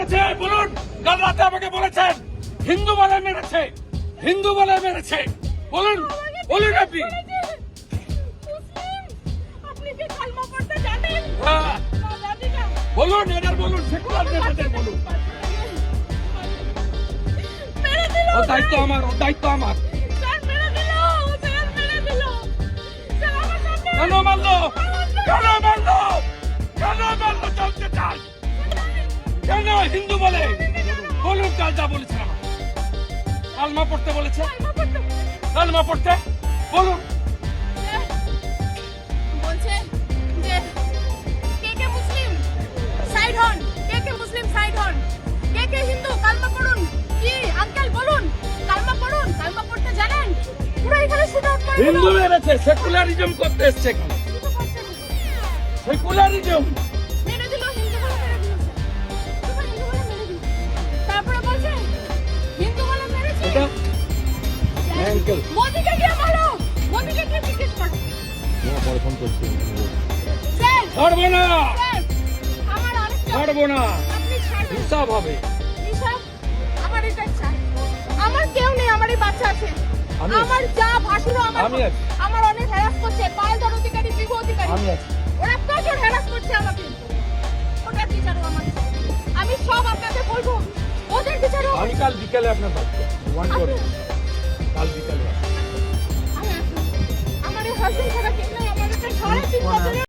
মেরেছে বলুন? কাল রাতে আমাকে বলেছেন হিন্দু বলে মেরেছে, হিন্দু বলে মেরেছে। বলুন বলুন আপনি। আপনি কি কালমা পড়তে জানেন? হ্যাঁ, না, জানি না। বলুন এদের বলুন, সেকুলার নেতাদের বলুন। মেরে দিল, ও দায়িত্ব আমার, ও দায়িত্ব আমার। স্যার মেরে দিল, স্যার মেরে দিল। স্যার আমার সামনে কেন মারলো? কেন মারলো? কেন মারলো? চলতে চাই কেন? হিন্দু বলে বলুন। কাল যা বলেছেন আমার, কালমা পড়তে বলেছে, কালমা পড়তে কালমা পড়তে বলুন। বলছে যে কে কে মুসলিম সাইড হন, কে কে মুসলিম সাইড হন, কে কে হিন্দু কালমা পড়ুন। কি আঙ্কেল বলুন, কালমা পড়ুন, কালমা পড়তে জানেন? পুরো এখানে শুট আউট করে দিল। হিন্দু মেরেছে, সেকুলারিজম করতে এসছে এখানে, শুধু করছেন না। সেকুলারিজম। মেরে দিল, হিন্দু বলে মেরে দিল। শুধু হিন্দু বলে মেরে দিল। তারপরে বলছে হিন্দু বলে মেরেছে। এটা আঙ্কেল মোদিকে গিয়ে মারো, মোদিকে গিয়ে জিজ্ঞেস করো। পরে ফোন করছি। স্যার, ছাড়বো না, স্যার, আমার আরেকটা ছাড়বো না, আপনি ছাড়বেন। হিসাব হবে। হিসাব আমার এটা চাই। আমার কেউ নেই, আমার এই বাচ্চা আছে। আমি আমার যা ভাসুর আমি আছি। আমার অনেক হ্যারাস করছে, পালধর অধিকারী, বিভু অধিকারী। আমি আছি। ওরা প্রচুর হ্যারাস করছে আমাকে। ওটার বিচারও আমার চাই। আমি সব আপনাকে বলবো, ওদের বিচারও আমার আমি কাল বিকালে আপনার বাড়িতে ওয়ান চাই। করবো, কাল বিকালে। আমি আসবো। আমার এই হাজবেন্ড ছাড়া কেউ নেই, আমার একটা 3.5 বছরের